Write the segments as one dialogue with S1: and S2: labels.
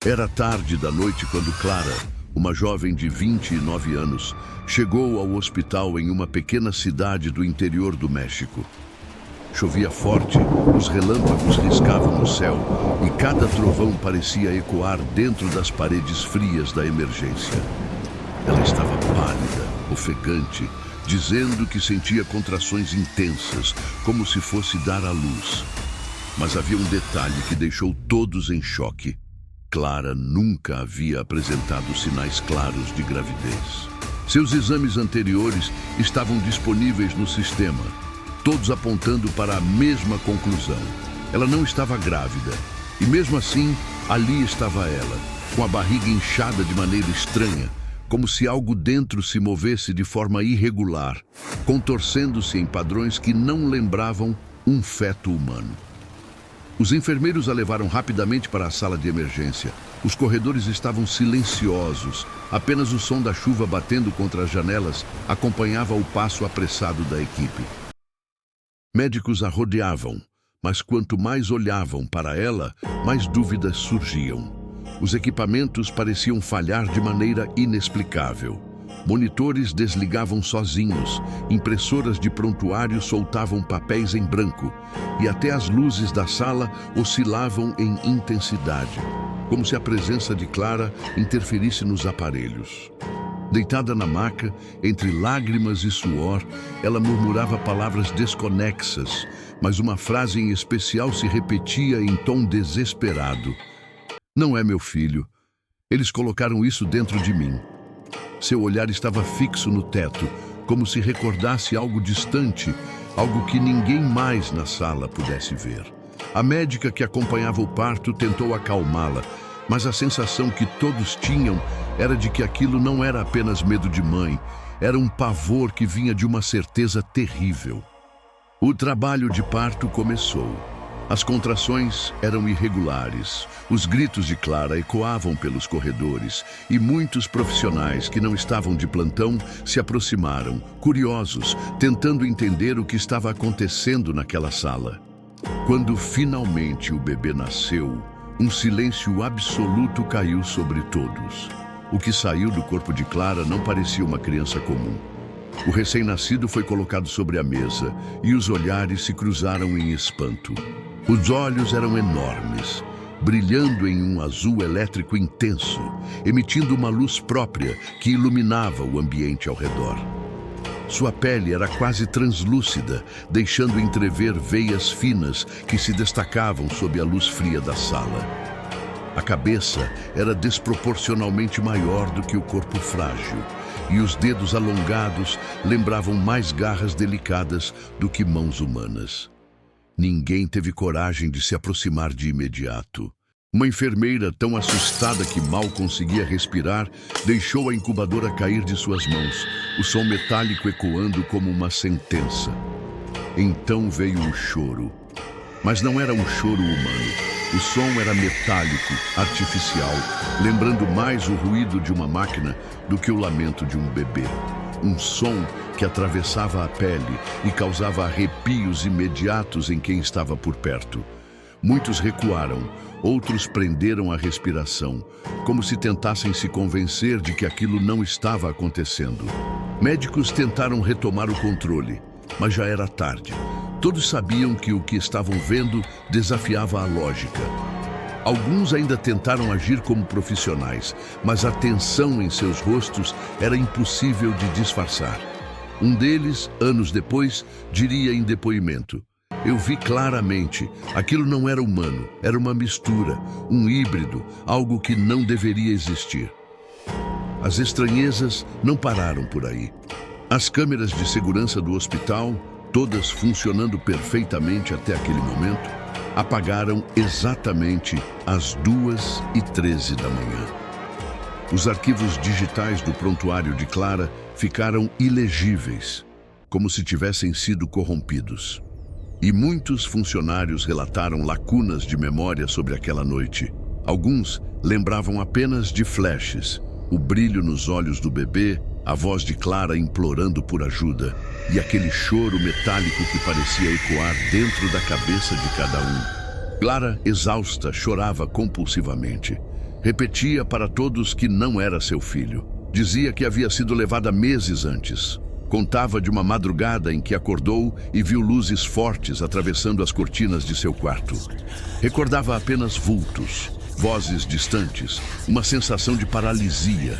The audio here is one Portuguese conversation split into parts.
S1: Era tarde da noite quando Clara, uma jovem de 29 anos, chegou ao hospital em uma pequena cidade do interior do México. Chovia forte, os relâmpagos riscavam o céu e cada trovão parecia ecoar dentro das paredes frias da emergência. Ela estava pálida, ofegante, dizendo que sentia contrações intensas, como se fosse dar à luz. Mas havia um detalhe que deixou todos em choque. Clara nunca havia apresentado sinais claros de gravidez. Seus exames anteriores estavam disponíveis no sistema, todos apontando para a mesma conclusão. Ela não estava grávida, e mesmo assim, ali estava ela, com a barriga inchada de maneira estranha, como se algo dentro se movesse de forma irregular, contorcendo-se em padrões que não lembravam um feto humano. Os enfermeiros a levaram rapidamente para a sala de emergência. Os corredores estavam silenciosos. Apenas o som da chuva batendo contra as janelas acompanhava o passo apressado da equipe. Médicos a rodeavam, mas quanto mais olhavam para ela, mais dúvidas surgiam. Os equipamentos pareciam falhar de maneira inexplicável. Monitores desligavam sozinhos, impressoras de prontuário soltavam papéis em branco e até as luzes da sala oscilavam em intensidade, como se a presença de Clara interferisse nos aparelhos. Deitada na maca, entre lágrimas e suor, ela murmurava palavras desconexas, mas uma frase em especial se repetia em tom desesperado. "Não é meu filho. Eles colocaram isso dentro de mim." Seu olhar estava fixo no teto, como se recordasse algo distante, algo que ninguém mais na sala pudesse ver. A médica que acompanhava o parto tentou acalmá-la, mas a sensação que todos tinham era de que aquilo não era apenas medo de mãe, era um pavor que vinha de uma certeza terrível. O trabalho de parto começou. As contrações eram irregulares, os gritos de Clara ecoavam pelos corredores e muitos profissionais que não estavam de plantão se aproximaram, curiosos, tentando entender o que estava acontecendo naquela sala. Quando finalmente o bebê nasceu, um silêncio absoluto caiu sobre todos. O que saiu do corpo de Clara não parecia uma criança comum. O recém-nascido foi colocado sobre a mesa e os olhares se cruzaram em espanto. Os olhos eram enormes, brilhando em um azul elétrico intenso, emitindo uma luz própria que iluminava o ambiente ao redor. Sua pele era quase translúcida, deixando entrever veias finas que se destacavam sob a luz fria da sala. A cabeça era desproporcionalmente maior do que o corpo frágil, e os dedos alongados lembravam mais garras delicadas do que mãos humanas. Ninguém teve coragem de se aproximar de imediato. Uma enfermeira, tão assustada que mal conseguia respirar, deixou a incubadora cair de suas mãos, o som metálico ecoando como uma sentença. Então veio o choro. Mas não era um choro humano. O som era metálico, artificial, lembrando mais o ruído de uma máquina do que o lamento de um bebê. Um som que atravessava a pele e causava arrepios imediatos em quem estava por perto. Muitos recuaram, outros prenderam a respiração, como se tentassem se convencer de que aquilo não estava acontecendo. Médicos tentaram retomar o controle, mas já era tarde. Todos sabiam que o que estavam vendo desafiava a lógica. Alguns ainda tentaram agir como profissionais, mas a tensão em seus rostos era impossível de disfarçar. Um deles, anos depois, diria em depoimento: "Eu vi claramente, aquilo não era humano, era uma mistura, um híbrido, algo que não deveria existir." As estranhezas não pararam por aí. As câmeras de segurança do hospital, todas funcionando perfeitamente até aquele momento, apagaram exatamente às 2h13 da manhã. Os arquivos digitais do prontuário de Clara ficaram ilegíveis, como se tivessem sido corrompidos. E muitos funcionários relataram lacunas de memória sobre aquela noite. Alguns lembravam apenas de flashes, o brilho nos olhos do bebê, a voz de Clara implorando por ajuda e aquele choro metálico que parecia ecoar dentro da cabeça de cada um. Clara, exausta, chorava compulsivamente. Repetia para todos que não era seu filho. Dizia que havia sido levada meses antes. Contava de uma madrugada em que acordou e viu luzes fortes atravessando as cortinas de seu quarto. Recordava apenas vultos, vozes distantes, uma sensação de paralisia.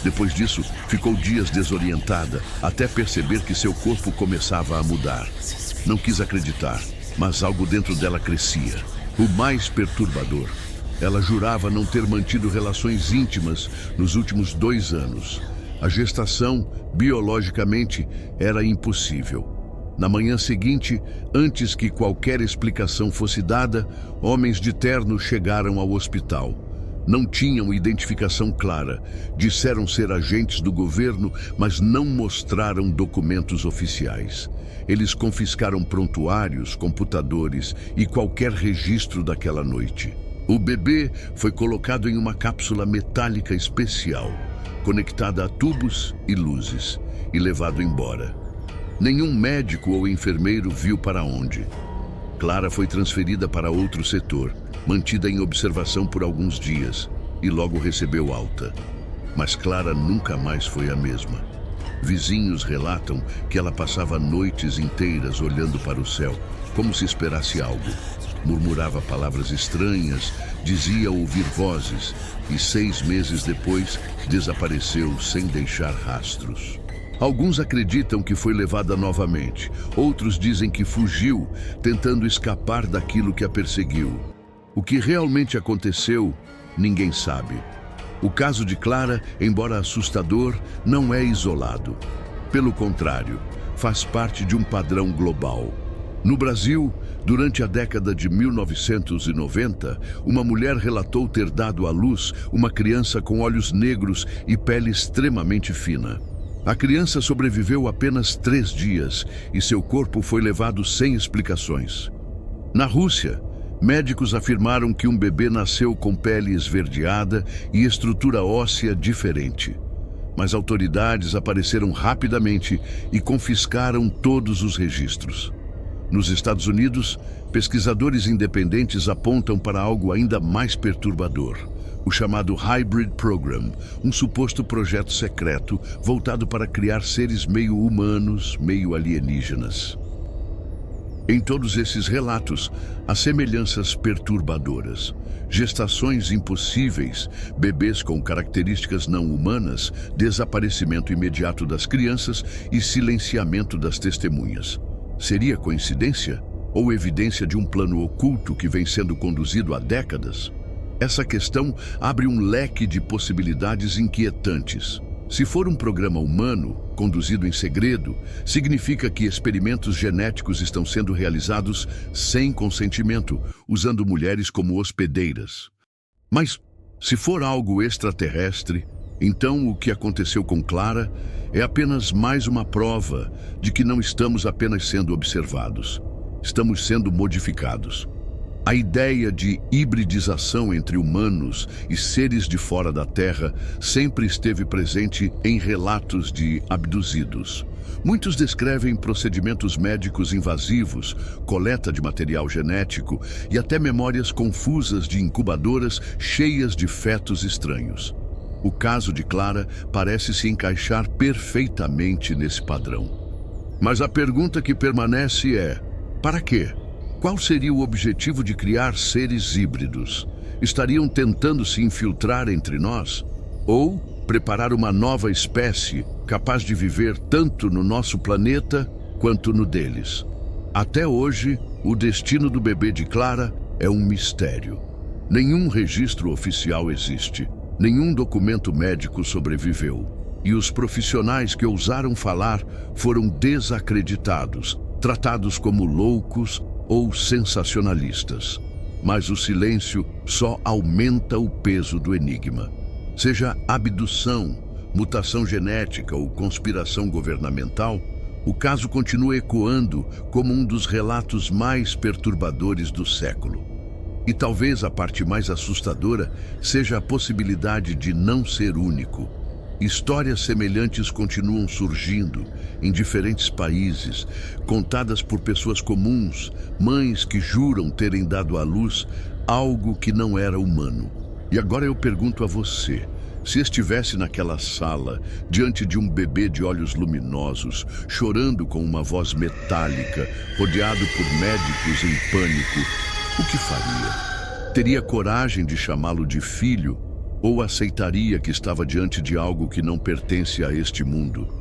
S1: Depois disso, ficou dias desorientada, até perceber que seu corpo começava a mudar. Não quis acreditar, mas algo dentro dela crescia. O mais perturbador: ela jurava não ter mantido relações íntimas nos últimos 2 anos. A gestação, biologicamente, era impossível. Na manhã seguinte, antes que qualquer explicação fosse dada, homens de terno chegaram ao hospital. Não tinham identificação clara. Disseram ser agentes do governo, mas não mostraram documentos oficiais. Eles confiscaram prontuários, computadores e qualquer registro daquela noite. O bebê foi colocado em uma cápsula metálica especial, conectada a tubos e luzes, e levado embora. Nenhum médico ou enfermeiro viu para onde. Clara foi transferida para outro setor, mantida em observação por alguns dias, e logo recebeu alta. Mas Clara nunca mais foi a mesma. Vizinhos relatam que ela passava noites inteiras olhando para o céu, como se esperasse algo. Murmurava palavras estranhas, dizia ouvir vozes, e 6 meses depois desapareceu sem deixar rastros. Alguns acreditam que foi levada novamente, outros dizem que fugiu, tentando escapar daquilo que a perseguiu. O que realmente aconteceu, ninguém sabe. O caso de Clara, embora assustador, não é isolado. Pelo contrário, faz parte de um padrão global. No Brasil, durante a década de 1990, uma mulher relatou ter dado à luz uma criança com olhos negros e pele extremamente fina. A criança sobreviveu apenas 3 dias e seu corpo foi levado sem explicações. Na Rússia, médicos afirmaram que um bebê nasceu com pele esverdeada e estrutura óssea diferente. Mas autoridades apareceram rapidamente e confiscaram todos os registros. Nos Estados Unidos, pesquisadores independentes apontam para algo ainda mais perturbador: o chamado Hybrid Program, um suposto projeto secreto voltado para criar seres meio humanos, meio alienígenas. Em todos esses relatos, há semelhanças perturbadoras. Gestações impossíveis, bebês com características não humanas, desaparecimento imediato das crianças e silenciamento das testemunhas. Seria coincidência ou evidência de um plano oculto que vem sendo conduzido há décadas? Essa questão abre um leque de possibilidades inquietantes. Se for um programa humano, conduzido em segredo, significa que experimentos genéticos estão sendo realizados sem consentimento, usando mulheres como hospedeiras. Mas, se for algo extraterrestre, então o que aconteceu com Clara é apenas mais uma prova de que não estamos apenas sendo observados, estamos sendo modificados. A ideia de hibridização entre humanos e seres de fora da Terra sempre esteve presente em relatos de abduzidos. Muitos descrevem procedimentos médicos invasivos, coleta de material genético e até memórias confusas de incubadoras cheias de fetos estranhos. O caso de Clara parece se encaixar perfeitamente nesse padrão. Mas a pergunta que permanece é: para quê? Qual seria o objetivo de criar seres híbridos? Estariam tentando se infiltrar entre nós? Ou preparar uma nova espécie capaz de viver tanto no nosso planeta quanto no deles? Até hoje, o destino do bebê de Clara é um mistério. Nenhum registro oficial existe, nenhum documento médico sobreviveu. E os profissionais que ousaram falar foram desacreditados, tratados como loucos ou sensacionalistas. Mas o silêncio só aumenta o peso do enigma. Seja abdução, mutação genética ou conspiração governamental, o caso continua ecoando como um dos relatos mais perturbadores do século. E talvez a parte mais assustadora seja a possibilidade de não ser único. Histórias semelhantes continuam surgindo em diferentes países, contadas por pessoas comuns, mães que juram terem dado à luz algo que não era humano. E agora eu pergunto a você, se estivesse naquela sala, diante de um bebê de olhos luminosos, chorando com uma voz metálica, rodeado por médicos em pânico, o que faria? Teria coragem de chamá-lo de filho ou aceitaria que estava diante de algo que não pertence a este mundo?